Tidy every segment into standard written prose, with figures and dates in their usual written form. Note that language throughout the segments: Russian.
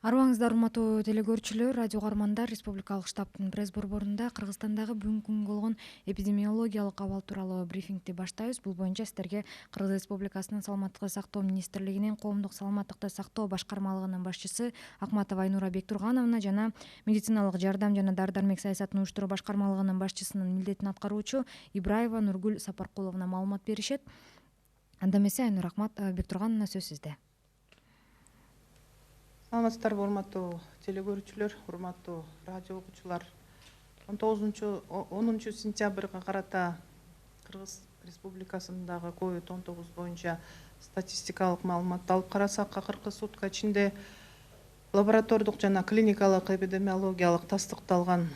Арыбаңыздар, урматтуу телекөрүүчүлөр. Радио Кармандар Республикалык штабтын пресс борборунда Кыргызстандагы бүгүнкү күнгө болгон эпидемиологиялык абал тууралуу брифингти баштайбыз. Бул боюнча сиздерге Кыргыз Республикасынын Саламаттыкты сактоо министрлигинин Коомдук саламаттыкты сактоо башкармалыгынын башчысы Акматова Айнура Бектургановна жана медициналык жардам жана дары-дармек саясатын уюштуруу башкармалыгынын башчысынын милдетин аткаруучу Ибраева Нургүл Сапаркуловна маалымат беришет. Анда эмесе Айнура Бектургановна, сөз сизде. Саламатсыздарбы, урматтуу телекөрүүчүлөр, урматтуу радио окуучулар. 10 сентябрга карата Кыргыз Республикасындагы COVID-19 боюнча статистикалык маалыматты алып карасак, акыркы сутка ичинде лаборатордук жана клиникалык эпидемиологиялык тастыкталган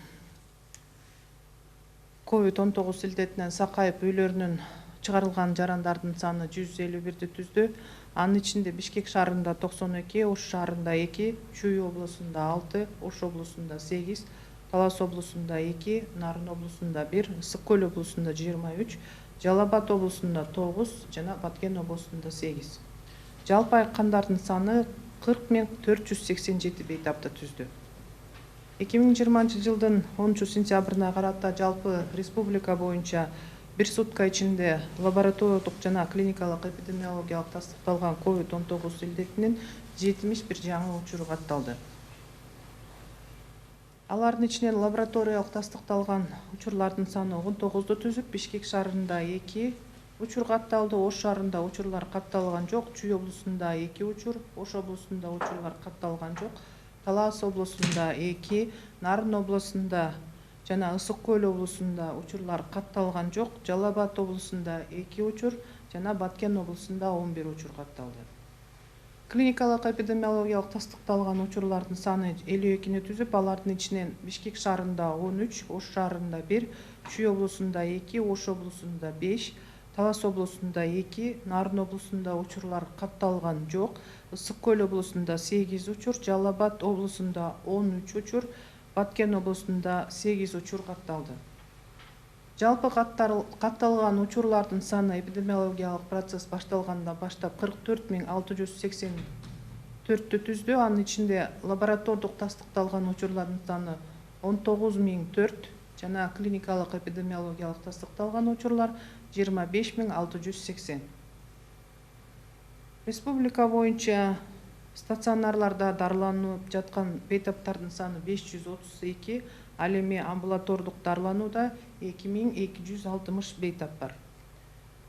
COVID-19 илдетинен сакайып үйлөрүнөн чыгарылган жарандардын саны 151 түздү. Анын ичинде Бишкек шаарында 92, Ош шаарында 2, Чүй облусунда 6, Ош облусунда 8, Талас облусунда 2, Нарын облусунда 1, Ысык Көл облусунда 23, Жалал Абад облусунда 9 жана Баткен облусунда 8. Жалпы айккандардын саны 40.487 бейтапты түздү. 2020 жылдын 10 сентябрына карата жалпы республика боюнча бир сутка ичинде лабораториялык жана клиникалык эпидемиологиялык тастыкталган COVID-19 илдетинин 71 жаңы учуру катталды. Алардын ичинен лабораториялык тастыкталган учурлардын саны 19 түзүп, Бишкек шаарында 2 учур катталды, Ош шаарында учурлар катталган жок, Чүй облусунда 2 учур, Ош облусунда учурлар катталган жок, Талас облусунда 2, Нарын облусунда жана Ысык Көл облусунда учурлар катталган жок, Жалал Абад облусунда 2 учур жана Баткен облусунда 11 учур катталды. Клиникалык эпидемиологиялык тастыкталган учурлардын саны 52-ни түзүп, алардын ичинен Бишкек шаарында 13, Ош шаарында 1, Чүй облусунда 2, Ош облусунда 5, Талас облусунда 2, Нарын облусунда учурлар катталган жок, Ысык Көл облусунда 8 учур, Жалал Абад облусунда 13 учур, Баткен облусунда 8 учур катталды. Жалпы катталган учурлардын саны эпидемиологиялык процесс башталгандан баштап 44.684 түздү. Анын ичинде лаборатордук тастыкталган учурлардын саны 19.004 жана клиникалык эпидемиологиялык тастыкталган учурлар 25.680. Республика боюнча стационарларда дарыланып жаткан бейтаптардын саны 532, ал эми амбулатордук дарыланууда 2260 бейтап бар.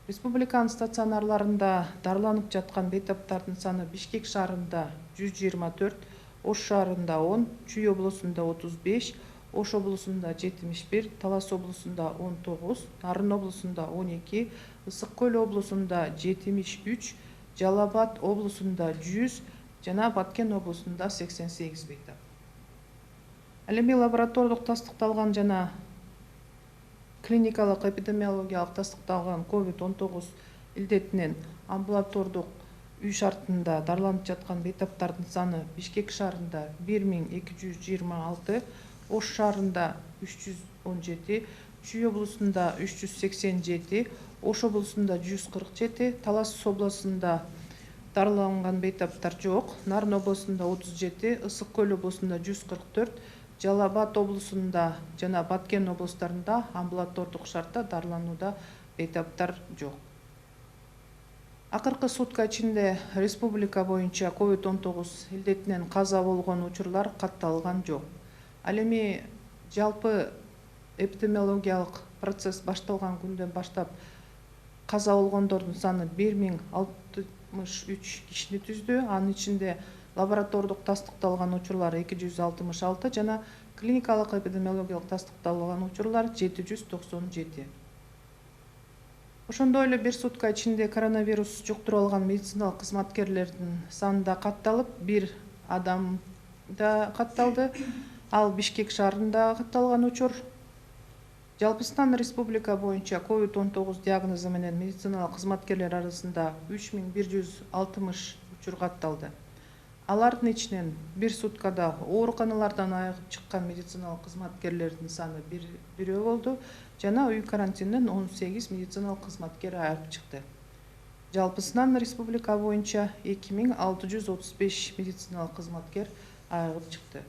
Республиканын стационарларында дарыланып жаткан бейтаптардын саны Бишкек шаарында 124, Ош шаарында 10, Чүй облусунда 35, Ош облусунда 71, Талас облусунда 19, Нарын облусунда 12, Ысык Көл облусунда 73, Жалал Абад облусунда 100 жана Баткен облусунда 88 бейтап. Ал эми лаборатордук тастыкталган жана клиникалык эпидемиологиялык тастыкталган COVID-19 илдетинен амбулатордук үй шартында дарыланып жаткан бейтаптардын саны Бишкек шаарында 1226, Ош шаарында 317, Чүй облусунда 387, Ош облусунда 147, Талас облусунда дарыланган бейтаптар жок, Нарын облусунда 37, Ысык Көл облусунда 144, Жалал Абад облусунда жана Баткен облустарында амбулатордук шартта дарыланууда бейтаптар жок. Акыркы сутка ичинде республика боюнча COVID-19 илдетинен каза болгон учурлар катталган жок. Ал эми жалпы эпидемиологиялык процесс башталган күндөн баштап каза болгондордун саны 1063 кишини түздү. Анын ичинде лаборатордук тастыкталган учурлар 266 жана клиникалык эпидемиологиялык тастыкталган учурлар 797. Ошондой эле бир сутка ичинде коронавирус жуктуруп алган медициналык кызматкерлердин саны да катталып, 1 адам да катталды. Ал Бишкек шаарында катталган учур. Жалпыстан республика боюнча COVID-19 диагнозу менен медициналык кызматкерлер арасында 3160 учур катталды. Алардын ичинен бир суткада ооруканалардан айыгып чыккан медициналык кызматкерлердин саны бирөө болду жана үй карантинден 18 медициналык кызматкер айыгып чыкты. Жалпысынан республика боюнча 2635 медициналык кызматкер айыгып чыкты.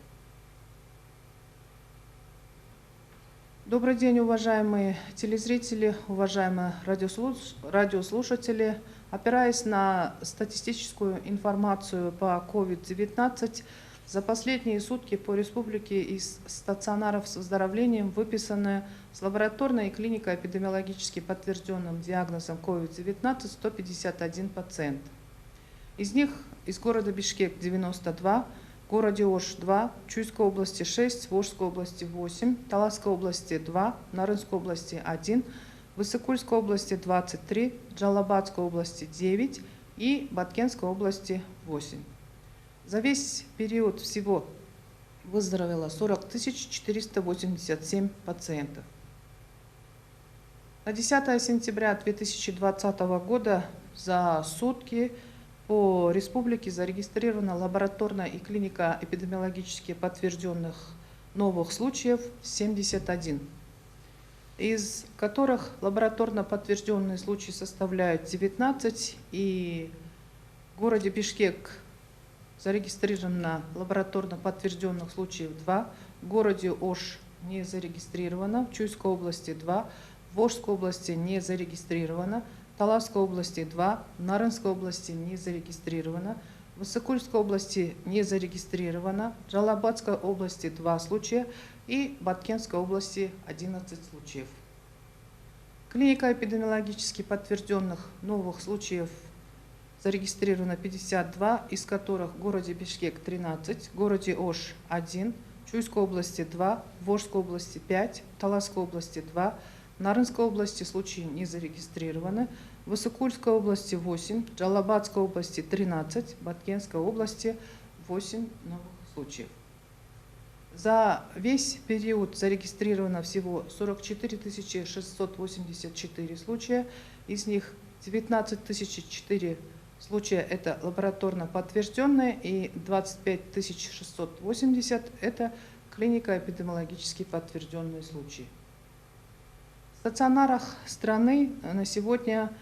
Добрый день, уважаемые телезрители, уважаемые радиослушатели. Опираясь на статистическую информацию по COVID-19, за последние сутки по республике из стационаров с выздоровлением выписаны с лабораторной и клинико-эпидемиологически подтвержденным диагнозом COVID-19 151 пациент. Из них из города Бишкек 92, в городе Ош 2, Чуйской области 6, Волжской области 8, Таласской области 2, Нарынской области 1, Высокульской области 23, Джалабадской области 9 и Баткенской области 8. За весь период всего выздоровело 40 487 пациентов. На 10 сентября 2020 года за сутки по республике зарегистрировано лабораторно и клинико-эпидемиологически подтвержденных новых случаев 71, из которых лабораторно подтвержденные случаи составляют 19, и в городе Бишкек зарегистрировано лабораторно подтвержденных случаев 2, в городе Ош не зарегистрировано, в Чуйской области 2, в Волжской области не зарегистрировано, в Таласской области 2, в Нарынской области не зарегистрировано, в Высокульской области не зарегистрировано, в Джалабадской области 2 случая и в Баткенской области 11 случаев. Клиника эпидемиологически подтвержденных новых случаев зарегистрировано 52, из которых в городе Бишкек 13, в городе Ош 1, в Чуйской области 2, в Волжской области 5, в Таласской области 2, в Нарынской области случаи не зарегистрированы, в Высокульской области 8, в Джалабадской области 13, в Баткенской области 8 новых случаев. За весь период зарегистрировано всего 44 684 случая, из них 19 004 случая это лабораторно подтвержденные и 25 680 это клинико-эпидемиологически подтвержденные случаи. В стационарах страны на сегодня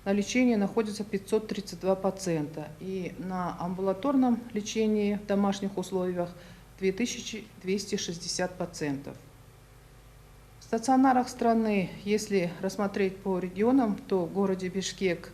на лечении находится 532 пациента, и на амбулаторном лечении в домашних условиях 2260 пациентов. В стационарах страны, если рассмотреть по регионам, то в городе Бишкек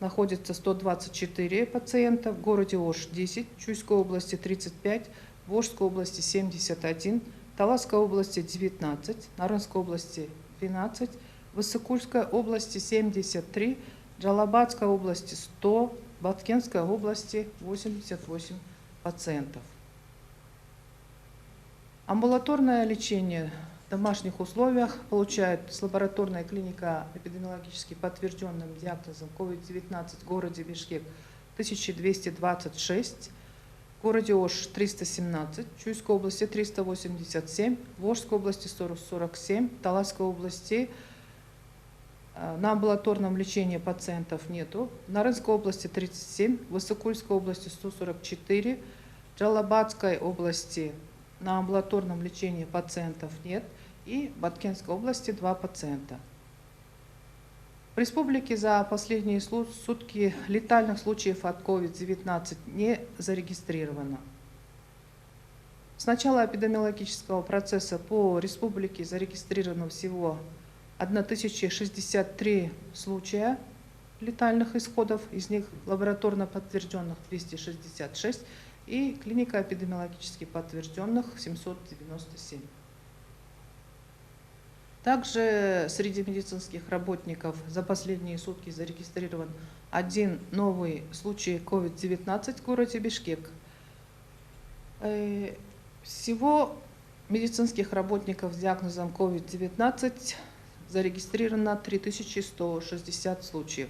находится 124 пациента, в городе Ош 10, в Чуйской области 35, в Волжской области 71, в Таласской области 19, в Нарынской области 12, в Высокульской области 73, в Джалабадской области 100, в Баткенской области 88 пациентов. Амбулаторное лечение в домашних условиях получают с лабораторной клинико-эпидемиологически подтвержденным диагнозом COVID-19 в городе Бишкек 1226, в городе Ош 317, в Чуйской области 387, в Волжской области 47, в Таласской области на амбулаторном лечении пациентов нету, в Нарынской области 37, в Высокульской области 144, в Джалабадской области на амбулаторном лечении пациентов нет, и в Баткенской области 2 пациента. В республике за последние сутки летальных случаев от COVID-19 не зарегистрировано. С начала эпидемиологического процесса по республике зарегистрировано всего 1063 случая летальных исходов, из них лабораторно подтвержденных 266 и клинико-эпидемиологически подтвержденных 797. Также среди медицинских работников за последние сутки зарегистрирован один новый случай COVID-19 в городе Бишкек. Всего медицинских работников с диагнозом COVID-19 зарегистрировано 3160 случаев.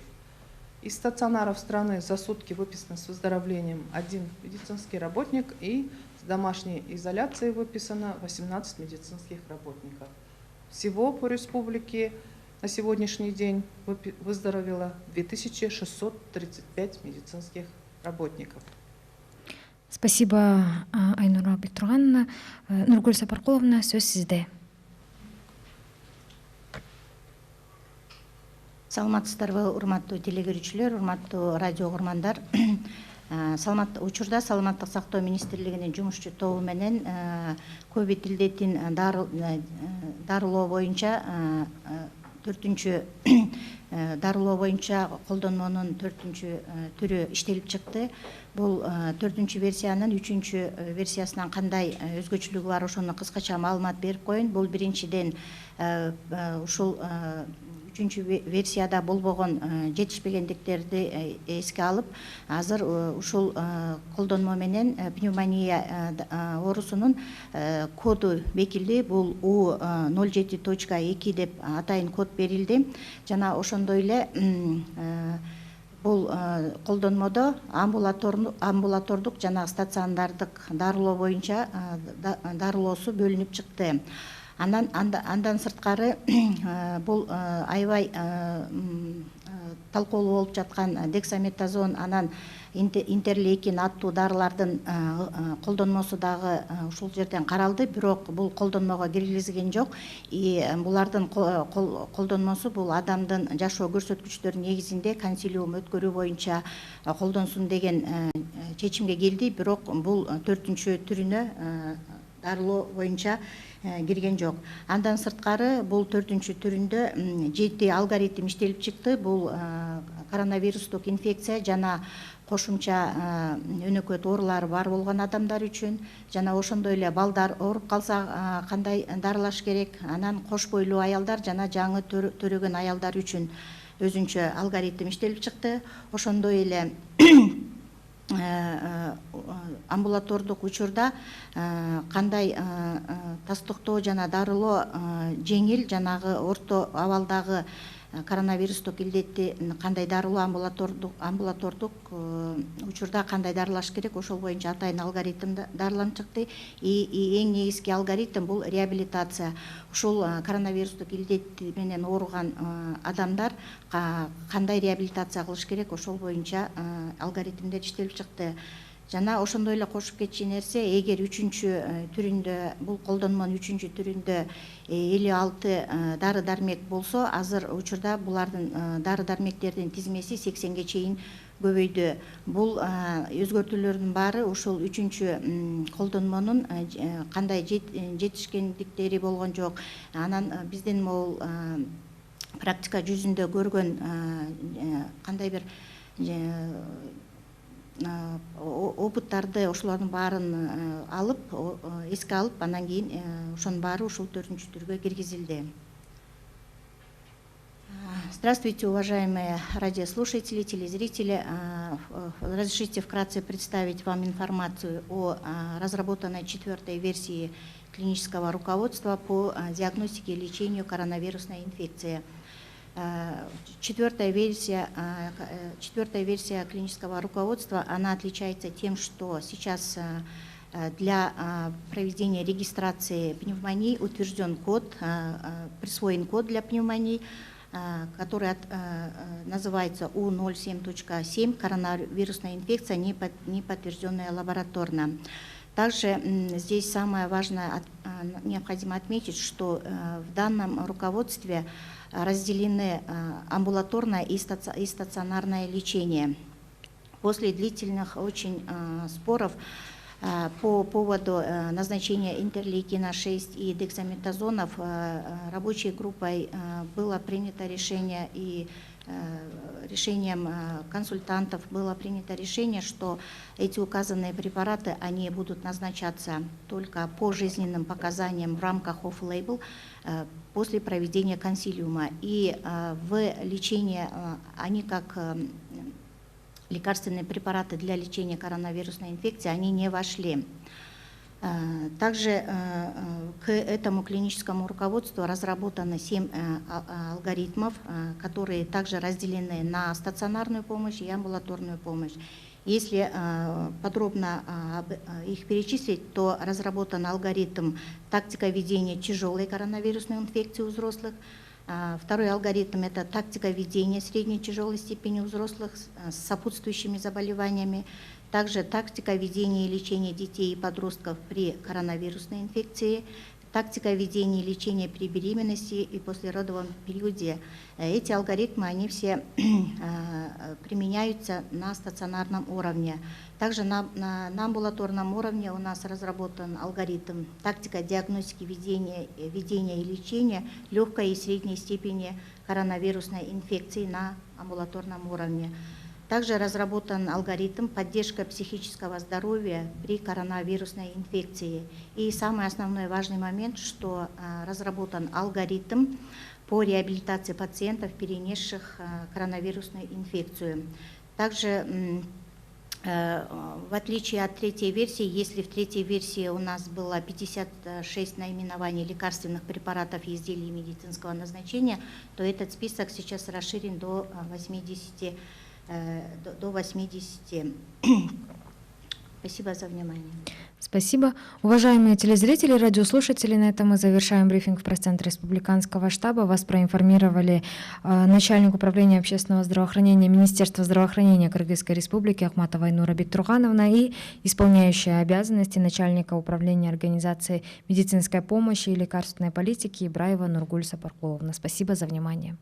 Из стационаров страны за сутки выписано с выздоровлением 1 медицинский работник, и с домашней изоляцией выписано 18 медицинских работников. Всего по республике на сегодняшний день выздоровело 2635 медицинских работников. Спасибо, Айнура Бектургановна. Нургуль Сапаркуловна, сөз сизде. Саламатсыздарбы, урматтуу телегөрүүчүлөр, урматтуу радио угармандар. Учурда Саламаттык сактоо министрлигинин жумушчу тобу менен ковид илдетин дарылоо боюнча 4-чү дарылоо боюнча колдонмонун 4-чү түрү иштелип чыкты. Бул 4-чү версиянын 3-чү версиясынан кандай өзгөчөлүгү бар, ошону кыскача маалымат берип коеюн. Бул биринчиден ушул 3-чү версияда болбогон жетишпегендиктерди эске алып, азыр ушул колдонмо менен пневмония оорусунун коду бекилди. Бул U07.2 деп атайын код берилди. Жана ошондой эле бул колдонмодо амбулатордук жана стационардык дарылоо боюнча дарылоосу бөлүнүп чыкты. Андан сырткары бул аябай талкуулуу болуп жаткан дексаметазон анан интерлейкин аттуу дарылардын колдонмосу дагы ушул жерден каралды, бирок бул колдонмого киргизилген жок. Булардын колдонмосу бул адамдын жашоо көрсөткүчтөрүнүн негизинде консилиум өткөрүү боюнча колдонсун деген чечимге келди, бирок бул 4-чү түрүнө дарылоо боюнча кирген жок. Андан сырткары бул 4-чү түрүндө 7 алгоритм иштелип чыкты. Бул коронавирустук инфекция жана кошумча өнөкөт оорулары бар болгон адамдар үчүн, жана ошондой эле балдар ооруп калса кандай дарылаш керек, анан кош бойлуу аялдар жана жаңы төрөгөн аялдар үчүн өзүнчө алгоритм иштелип чыкты. Ошондой эле амбулатордук учурда кандай тастыктоо жана дарылоо жеңил, жанагы орто абалдагы коронавирустук илдетти кандай дарылоо амбулатордук учурда кандай дарылаш керек, ошол боюнча атайын алгоритм дарыланып чыкты. Эң негизги алгоритм бул реабилитация. Ушул коронавирустук илдети менен ооруган адамдар кандай реабилитация кылыш керек, ошол боюнча алгоритмдер иштелип чыкты. Жана ошондой эле кошуп кетчү нерсе, эгер 3-чү түрүндө, бул колдонмонун 3-чү түрүндө 56 дары дармек болсо, азыр учурда булардын дары дармектердин тизмеси 80ге чейин көбөйдү. Бул өзгөртүүлөрдүн баары ушул 3-чү колдонмонун кандай жетишкендиктери болгон жок. Анан биздин могул практика жүзүндө көргөн кандай бир опыттарды, ошолордун баарын алып, эске алып, анан кийин ошонун баары ушул 4-чү түргө киргизилди. Здравствуйте, уважаемые радиослушатели, телезрители. Разрешите вкратце представить вам информацию о разработанной 4-й версии клинического руководства по диагностике и лечению коронавирусной инфекции. 4-я версия клинического руководства, она отличается тем, что сейчас для проведения регистрации пневмонии утвержден код, присвоен код для пневмонии, который называется U07.7, коронавирусная инфекция, не подтвержденная лабораторно. Также здесь самое важное, необходимо отметить, что в данном руководстве разделены амбулаторное и стационарное лечение. После длительных очень споров по поводу назначения интерлейкина 6 и дексаметазонов рабочей группой было принято решение, и решением консультантов было принято решение, что эти указанные препараты, они будут назначаться только по жизненным показаниям в рамках off-label после проведения консилиума. И в лечение они как лекарственные препараты для лечения коронавирусной инфекции, они не вошли. Также к этому клиническому руководству разработано 7 алгоритмов, которые также разделены на стационарную помощь и амбулаторную помощь. Если подробно их перечислить, то разработан алгоритм тактика ведения тяжелой коронавирусной инфекции у взрослых. Второй алгоритм – это тактика ведения средней тяжелой степени у взрослых с сопутствующими заболеваниями. Также тактика ведения и лечения детей и подростков при коронавирусной инфекции. тактика ведения и лечения при беременности и послеродовом периоде. Эти алгоритмы, они все применяются на стационарном уровне. Также на амбулаторном уровне у нас разработан алгоритм тактика диагностики ведения и лечения легкой и средней степени коронавирусной инфекции на амбулаторном уровне. Также разработан алгоритм поддержка психического здоровья при коронавирусной инфекции. И самый основной важный момент, что разработан алгоритм по реабилитации пациентов, перенесших коронавирусную инфекцию. Также в отличие от третьей версии, если в третьей версии у нас было 56 наименований лекарственных препаратов и изделий медицинского назначения, то этот список сейчас расширен до 80. Спасибо за внимание. Спасибо. Уважаемые телезрители, радиослушатели, на этом мы завершаем брифинг в пресс-центре Республиканского штаба. Вас проинформировали начальник управления общественного здравоохранения Министерства здравоохранения Кыргызской Республики Ахматова Айнура Бектургановна и исполняющая обязанности начальника управления организации медицинской помощи и лекарственной политики Ибраева Нургуль Сапаркуловна. Спасибо за внимание.